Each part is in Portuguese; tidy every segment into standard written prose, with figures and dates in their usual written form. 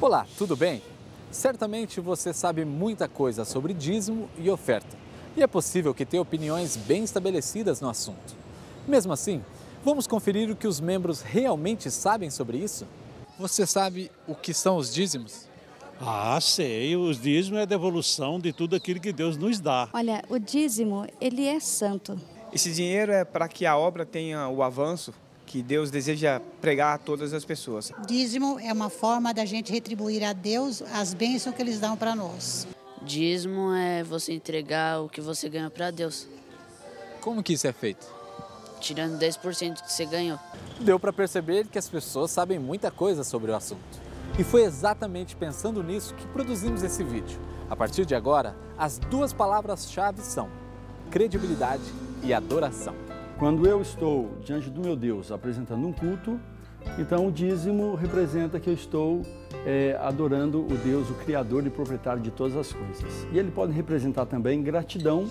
Olá, tudo bem? Certamente você sabe muita coisa sobre dízimo e oferta, e é possível que tenha opiniões bem estabelecidas no assunto. Mesmo assim, vamos conferir o que os membros realmente sabem sobre isso? Você sabe o que são os dízimos? Ah, sei. Os dízimos é a devolução de tudo aquilo que Deus nos dá. Olha, o dízimo, ele é santo. Esse dinheiro é para que a obra tenha o avanço que Deus deseja pregar a todas as pessoas. Dízimo é uma forma da gente retribuir a Deus as bênçãos que eles dão para nós. Dízimo é você entregar o que você ganhou para Deus, Como que isso é feito? tirando 10% que você ganhou. Deu para perceber que as pessoas sabem muita coisa sobre o assunto. E foi exatamente pensando nisso que produzimos esse vídeo. A partir de agora, as duas palavras-chave são credibilidade e adoração. Quando eu estou diante do meu Deus apresentando um culto, então o dízimo representa que eu estou adorando o Deus, o Criador e proprietário de todas as coisas. E ele pode representar também gratidão,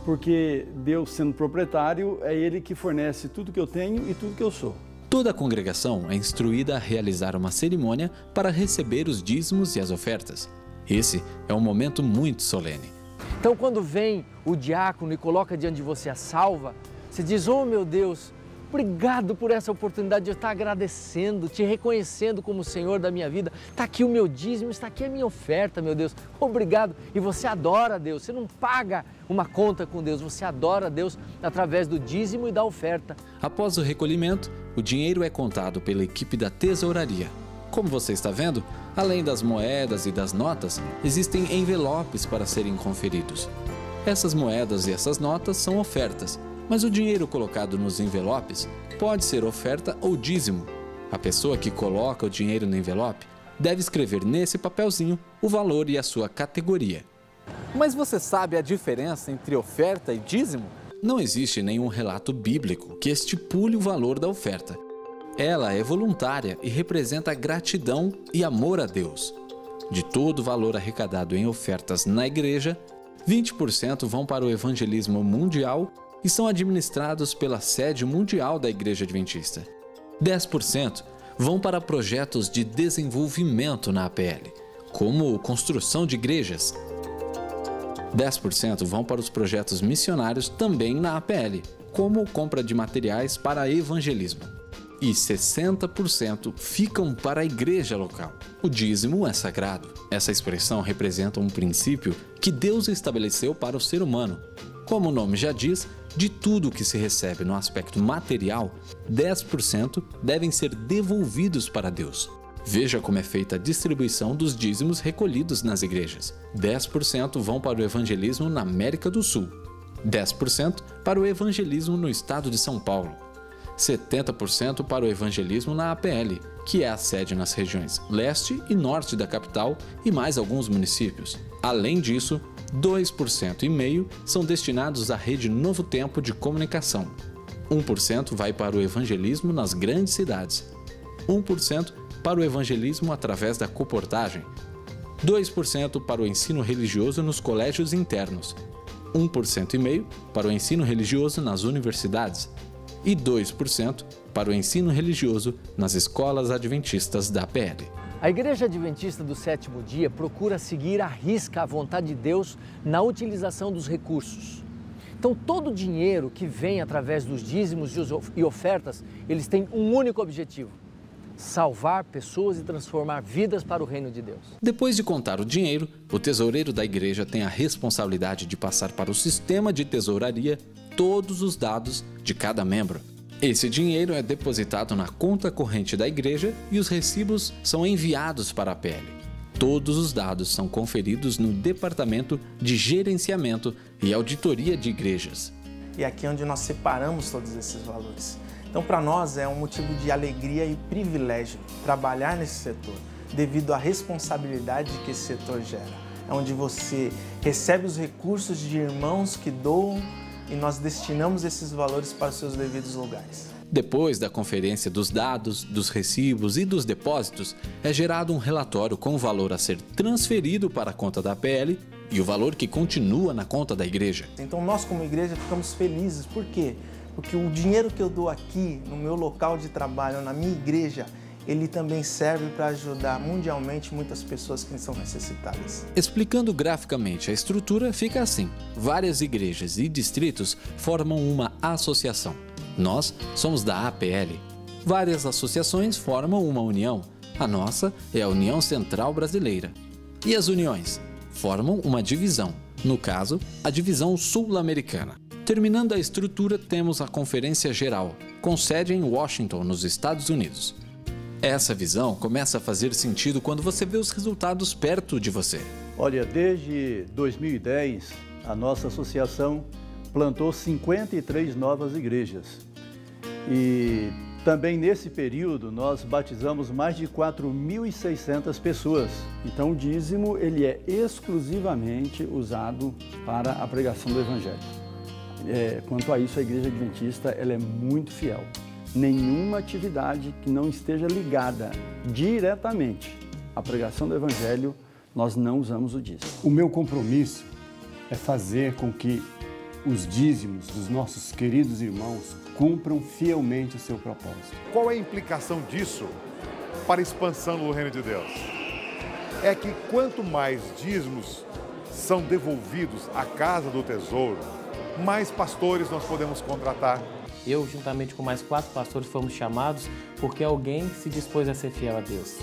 porque Deus, sendo proprietário, é Ele que fornece tudo que eu tenho e tudo que eu sou. Toda a congregação é instruída a realizar uma cerimônia para receber os dízimos e as ofertas. Esse é um momento muito solene. Então, quando vem o diácono e coloca diante de você a salva, você diz: oh meu Deus, obrigado por essa oportunidade de eu estar agradecendo, te reconhecendo como o Senhor da minha vida. Está aqui o meu dízimo, está aqui a minha oferta, meu Deus. Obrigado. E você adora a Deus, você não paga uma conta com Deus, você adora a Deus através do dízimo e da oferta. Após o recolhimento, o dinheiro é contado pela equipe da tesouraria. Como você está vendo, além das moedas e das notas, existem envelopes para serem conferidos. Essas moedas e essas notas são ofertas, mas o dinheiro colocado nos envelopes pode ser oferta ou dízimo. A pessoa que coloca o dinheiro no envelope deve escrever nesse papelzinho o valor e a sua categoria. Mas você sabe a diferença entre oferta e dízimo? Não existe nenhum relato bíblico que estipule o valor da oferta. Ela é voluntária e representa gratidão e amor a Deus. De todo o valor arrecadado em ofertas na igreja, 20% vão para o evangelismo mundial e são administrados pela sede mundial da Igreja Adventista. 10% vão para projetos de desenvolvimento na APL, como construção de igrejas. 10% vão para os projetos missionários também na APL, como compra de materiais para evangelismo. E 60% ficam para a igreja local. O dízimo é sagrado. Essa expressão representa um princípio que Deus estabeleceu para o ser humano. Como o nome já diz, de tudo que se recebe no aspecto material, 10% devem ser devolvidos para Deus. Veja como é feita a distribuição dos dízimos recolhidos nas igrejas. 10% vão para o evangelismo na América do Sul, 10% para o evangelismo no estado de São Paulo, 70% para o evangelismo na APL, que é a sede nas regiões leste e norte da capital e mais alguns municípios. Além disso, 2,5% são destinados à rede Novo Tempo de comunicação. 1% vai para o evangelismo nas grandes cidades. 1% para o evangelismo através da coportagem. 2% para o ensino religioso nos colégios internos. 1,5% para o ensino religioso nas universidades. E 2% para o ensino religioso nas escolas adventistas da APL. A Igreja Adventista do Sétimo Dia procura seguir à risca a vontade de Deus na utilização dos recursos. Então, todo o dinheiro que vem através dos dízimos e ofertas, eles têm um único objetivo: salvar pessoas e transformar vidas para o reino de Deus. Depois de contar o dinheiro, o tesoureiro da igreja tem a responsabilidade de passar para o sistema de tesouraria todos os dados de cada membro. Esse dinheiro é depositado na conta corrente da igreja e os recibos são enviados para a APL. Todos os dados são conferidos no Departamento de Gerenciamento e Auditoria de Igrejas. E aqui é onde nós separamos todos esses valores. Então, para nós é um motivo de alegria e privilégio trabalhar nesse setor, devido à responsabilidade que esse setor gera. É onde você recebe os recursos de irmãos que doam e nós destinamos esses valores para os seus devidos lugares. Depois da conferência dos dados, dos recibos e dos depósitos, é gerado um relatório com o valor a ser transferido para a conta da APL e o valor que continua na conta da igreja. Então nós como igreja ficamos felizes. Por quê? Porque o dinheiro que eu dou aqui no meu local de trabalho, na minha igreja, ele também serve para ajudar mundialmente muitas pessoas que são necessitadas. Explicando graficamente a estrutura, fica assim: várias igrejas e distritos formam uma associação. Nós somos da APL. Várias associações formam uma união. A nossa é a União Central Brasileira. E as uniões formam uma divisão, no caso, a Divisão Sul-Americana. Terminando a estrutura, temos a Conferência Geral, com sede em Washington, nos Estados Unidos. Essa visão começa a fazer sentido quando você vê os resultados perto de você. Olha, desde 2010, a nossa associação plantou 53 novas igrejas. E também nesse período nós batizamos mais de 4.600 pessoas. Então o dízimo ele é exclusivamente usado para a pregação do Evangelho. Quanto a isso, a Igreja Adventista ela é muito fiel. Nenhuma atividade que não esteja ligada diretamente à pregação do Evangelho, nós não usamos o dízimo. O meu compromisso é fazer com que os dízimos dos nossos queridos irmãos cumpram fielmente o seu propósito. Qual é a implicação disso para a expansão do reino de Deus? É que quanto mais dízimos são devolvidos à casa do tesouro, mais pastores nós podemos contratar. Eu, juntamente com mais 4 pastores, fomos chamados porque alguém se dispôs a ser fiel a Deus.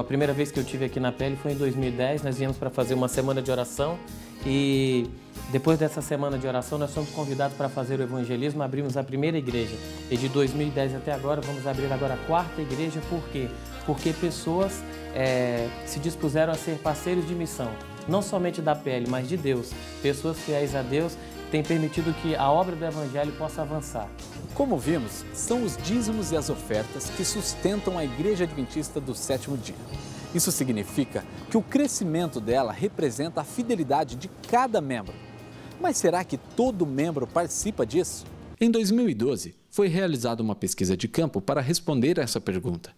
A primeira vez que eu estive aqui na PL foi em 2010, nós viemos para fazer uma semana de oração e depois dessa semana de oração nós fomos convidados para fazer o evangelismo, abrimos a primeira igreja e de 2010 até agora vamos abrir agora a 4ª igreja. Por quê? Porque pessoas se dispuseram a ser parceiros de missão, não somente da PL, mas de Deus. Pessoas fiéis a Deus têm permitido que a obra do Evangelho possa avançar. Como vimos, são os dízimos e as ofertas que sustentam a Igreja Adventista do Sétimo Dia. Isso significa que o crescimento dela representa a fidelidade de cada membro. Mas será que todo membro participa disso? Em 2012, foi realizada uma pesquisa de campo para responder a essa pergunta.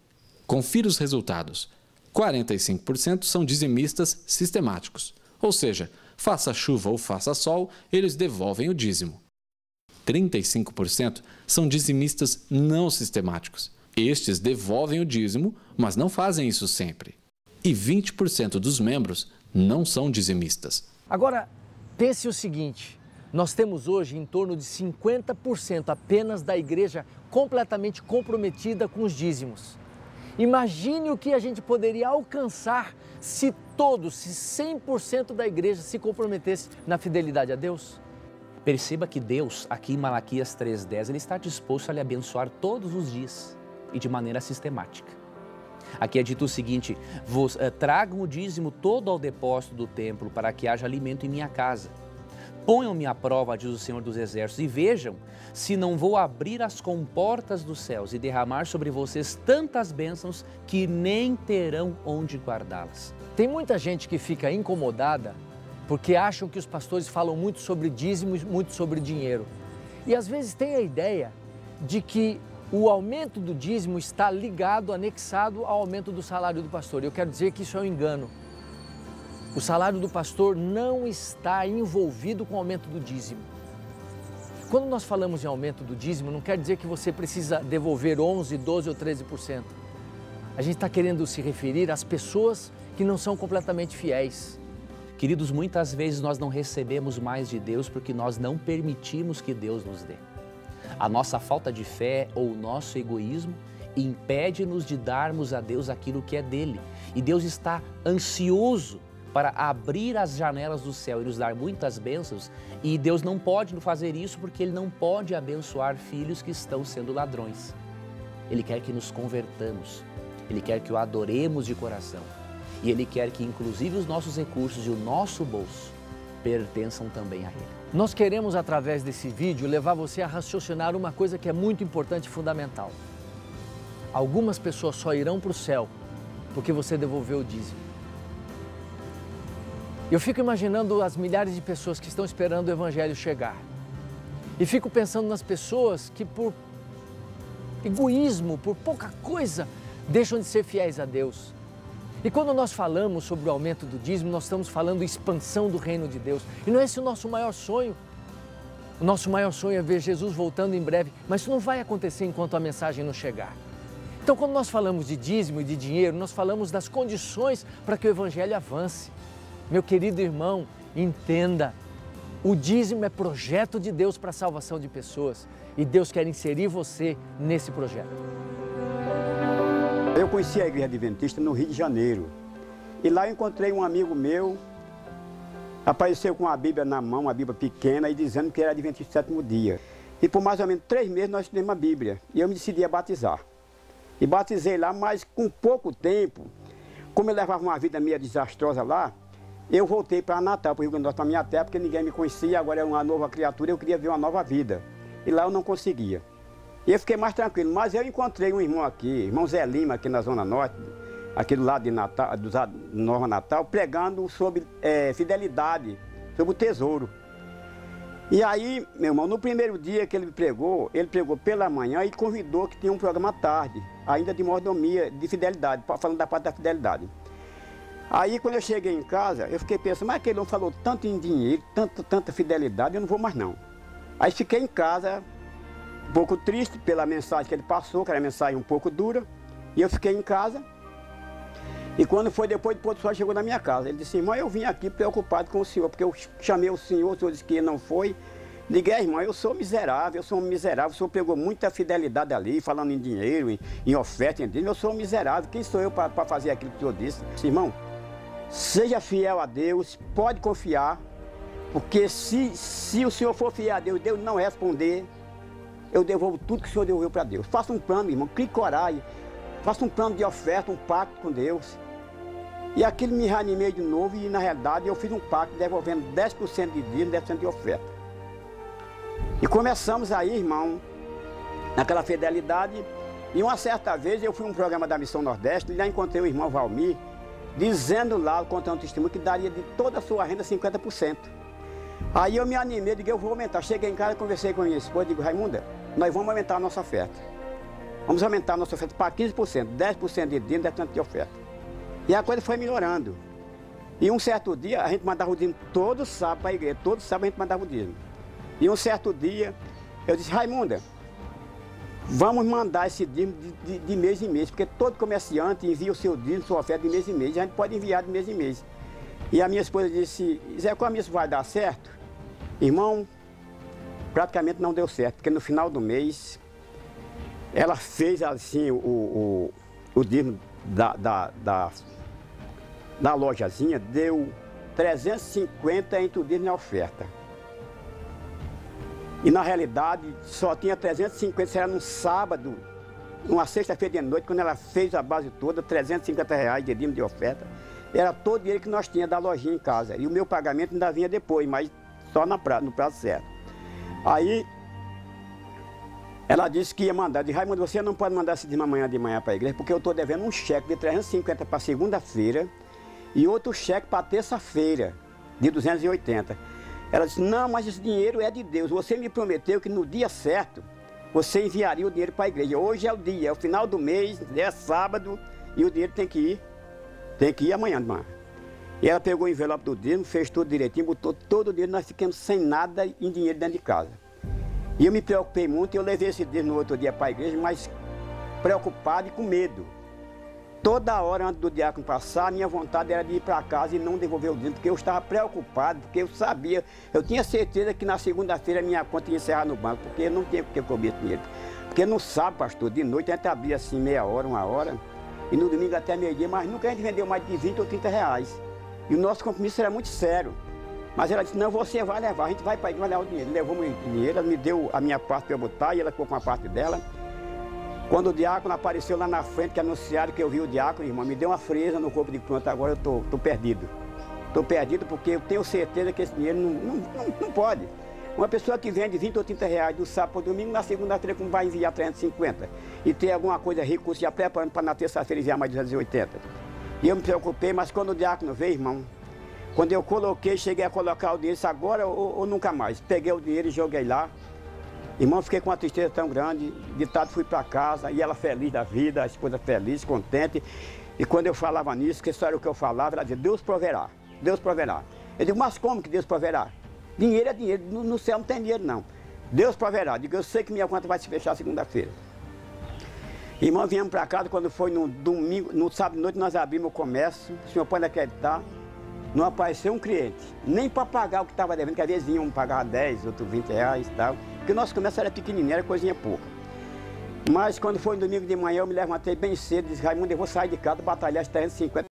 Confira os resultados. 45% são dizimistas sistemáticos, ou seja, faça chuva ou faça sol, eles devolvem o dízimo. 35% são dizimistas não sistemáticos. Estes devolvem o dízimo, mas não fazem isso sempre. E 20% dos membros não são dizimistas. Agora, pense o seguinte, nós temos hoje em torno de 50% apenas da igreja completamente comprometida com os dízimos. Imagine o que a gente poderia alcançar se 100% da igreja se comprometesse na fidelidade a Deus. Perceba que Deus, aqui em Malaquias 3:10, Ele está disposto a lhe abençoar todos os dias e de maneira sistemática. Aqui é dito o seguinte: tragam o dízimo todo ao depósito do templo para que haja alimento em minha casa. Ponham-me à prova, diz o Senhor dos Exércitos, e vejam se não vou abrir as comportas dos céus e derramar sobre vocês tantas bênçãos que nem terão onde guardá-las. Tem muita gente que fica incomodada porque acham que os pastores falam muito sobre dízimo e muito sobre dinheiro. E às vezes tem a ideia de que o aumento do dízimo está ligado, anexado ao aumento do salário do pastor. Eu quero dizer que isso é um engano. O salário do pastor não está envolvido com o aumento do dízimo. Quando nós falamos em aumento do dízimo, não quer dizer que você precisa devolver 11%, 12% ou 13%. A gente está querendo se referir às pessoas que não são completamente fiéis. Queridos, muitas vezes nós não recebemos mais de Deus porque nós não permitimos que Deus nos dê. A nossa falta de fé ou o nosso egoísmo impede-nos de darmos a Deus aquilo que é dele. E Deus está ansioso para abrir as janelas do céu e nos dar muitas bênçãos, e Deus não pode fazer isso porque Ele não pode abençoar filhos que estão sendo ladrões. Ele quer que nos convertamos, Ele quer que o adoremos de coração, e Ele quer que inclusive os nossos recursos e o nosso bolso pertençam também a Ele. Nós queremos, através desse vídeo, levar você a raciocinar uma coisa que é muito importante e fundamental. Algumas pessoas só irão para o céu porque você devolveu o dízimo. Eu fico imaginando as milhares de pessoas que estão esperando o Evangelho chegar. E fico pensando nas pessoas que por egoísmo, por pouca coisa, deixam de ser fiéis a Deus. E quando nós falamos sobre o aumento do dízimo, nós estamos falando expansão do reino de Deus. E não é esse o nosso maior sonho. O nosso maior sonho é ver Jesus voltando em breve, mas isso não vai acontecer enquanto a mensagem não chegar. Então, quando nós falamos de dízimo e de dinheiro, nós falamos das condições para que o Evangelho avance. Meu querido irmão, entenda, o dízimo é projeto de Deus para a salvação de pessoas e Deus quer inserir você nesse projeto. Eu conheci a Igreja Adventista no Rio de Janeiro e lá eu encontrei um amigo meu, apareceu com a Bíblia na mão, uma Bíblia pequena, e dizendo que era Adventista do sétimo dia. E por mais ou menos 3 meses nós estudamos a Bíblia e eu me decidi a batizar. E batizei lá, mas com pouco tempo, como eu levava uma vida meio desastrosa lá, eu voltei para Natal, para o Rio Grande do Norte, para minha terra, porque ninguém me conhecia, agora é uma nova criatura, eu queria ver uma nova vida. E lá eu não conseguia. E eu fiquei mais tranquilo, mas eu encontrei um irmão aqui, irmão Zé Lima, aqui na Zona Norte, aqui do lado de Natal, do Nova Natal, pregando sobre fidelidade, sobre o tesouro. E aí, meu irmão, no primeiro dia que ele pregou pela manhã e convidou que tinha um programa à tarde, ainda de mordomia, de fidelidade, falando da parte da fidelidade. Aí, quando eu cheguei em casa, eu fiquei pensando, mas aquele homem falou tanto em dinheiro, tanta fidelidade, eu não vou mais não. Aí fiquei em casa, um pouco triste pela mensagem que ele passou, que era uma mensagem um pouco dura, e eu fiquei em casa. E quando foi depois do pôr do sol, chegou na minha casa. Ele disse, irmão, eu vim aqui preocupado com o senhor, porque eu chamei o senhor disse que não foi. Liguei, irmão, eu sou miserável, o senhor pegou muita fidelidade ali, falando em dinheiro, em oferta, em dízimo, eu sou miserável, quem sou eu para fazer aquilo que o senhor disse? Disse, irmão, seja fiel a Deus, pode confiar, porque se o senhor for fiel a Deus, Deus não responder, eu devolvo tudo que o senhor devolveu para Deus. Faça um plano, irmão, crie coragem, faça um plano de oferta, um pacto com Deus. E aquilo me reanimei de novo e, na realidade, eu fiz um pacto devolvendo 10% de dízimo, 10% de oferta. E começamos aí, irmão, naquela fidelidade. E uma certa vez eu fui a um programa da Missão Nordeste e lá encontrei o irmão Valmir, dizendo lá, contando o testemunho, que daria de toda a sua renda 50%. Aí eu me animei, digo, eu vou aumentar. Cheguei em casa, conversei com a minha esposa, digo, Raimunda, nós vamos aumentar a nossa oferta. Vamos aumentar a nossa oferta para 15%, 10% de dízimo, 10% de oferta. E a coisa foi melhorando. E um certo dia, a gente mandava o dízimo todo sábado para a igreja, todo sábado a gente mandava o dízimo. E um certo dia, eu disse, Raimunda, vamos mandar esse dízimo de mês em mês, porque todo comerciante envia o seu dízimo, sua oferta de mês em mês, e a gente pode enviar de mês em mês. E a minha esposa disse, Zé, como isso vai dar certo? Irmão, praticamente não deu certo, porque no final do mês, ela fez assim o dízimo da lojazinha, deu 350 entre o dízimo e a oferta. E na realidade só tinha 350, isso era num sábado, numa sexta-feira de noite, quando ela fez a base toda, R$350 de dízimo de oferta. Era todo o dinheiro que nós tínhamos da lojinha em casa. E o meu pagamento ainda vinha depois, mas só no prazo certo. Aí ela disse que ia mandar. Eu disse, Raimundo, você não pode mandar esse dízimo amanhã de manhã para a igreja, porque eu estou devendo um cheque de 350 para segunda-feira e outro cheque para terça-feira, de 280. Ela disse, não, mas esse dinheiro é de Deus. Você me prometeu que no dia certo você enviaria o dinheiro para a igreja. Hoje é o dia, é o final do mês, é sábado e o dinheiro tem que ir. Tem que ir amanhã de manhã. E ela pegou o envelope do dízimo, fez tudo direitinho, botou todo o dinheiro, nós ficamos sem nada em dinheiro dentro de casa. E eu me preocupei muito, eu levei esse dízimo no outro dia para a igreja, mas preocupado e com medo. Toda hora antes do diácono passar, a minha vontade era de ir para casa e não devolver o dízimo, porque eu estava preocupado, porque eu sabia, eu tinha certeza que na segunda-feira a minha conta ia encerrar no banco, porque eu não tinha porque cobrir esse dinheiro. Porque no sábado, pastor, de noite a gente abria assim meia hora, 1 hora, e no domingo até meio-dia, mas nunca a gente vendeu mais de 20 ou 30 reais. E o nosso compromisso era muito sério. Mas ela disse, não, você vai levar, a gente vai para aí, vai levar o dinheiro. Levou o dinheiro, ela me deu a minha parte para eu botar e ela ficou com a parte dela. Quando o diácono apareceu lá na frente, que anunciaram que eu vi o diácono, irmão, me deu uma freza no corpo de pronto, agora eu tô perdido. Estou perdido porque eu tenho certeza que esse dinheiro não pode. Uma pessoa que vende 20 ou 30 reais do sábado para o domingo, na segunda-feira como vai enviar 350. E ter alguma coisa, recurso já preparando para na terça-feira enviar mais 280. E eu me preocupei, mas quando o diácono veio, irmão, quando eu coloquei, cheguei a colocar o dinheiro, disse agora ou nunca mais. Peguei o dinheiro e joguei lá. Irmão, fiquei com uma tristeza tão grande. De tarde fui para casa e ela feliz da vida, a esposa feliz, contente. E quando eu falava nisso, que isso era o que eu falava, ela dizia, Deus proverá, Deus proverá. Eu digo, mas como que Deus proverá? Dinheiro é dinheiro, no céu não tem dinheiro não. Deus proverá. Digo, eu sei que minha conta vai se fechar segunda-feira. Irmão, viemos para casa, quando foi no domingo, no sábado à noite, nós abrimos o comércio. O senhor pode acreditar, não apareceu um cliente, nem para pagar o que estava devendo, que às vezes vinha um pagar 10, outro 20 reais e tal. Porque o nosso comércio era pequenininho, era coisinha pouca. Mas quando foi no domingo de manhã, eu me levantei bem cedo, disse, Raimundo, eu vou sair de casa, batalhar as 350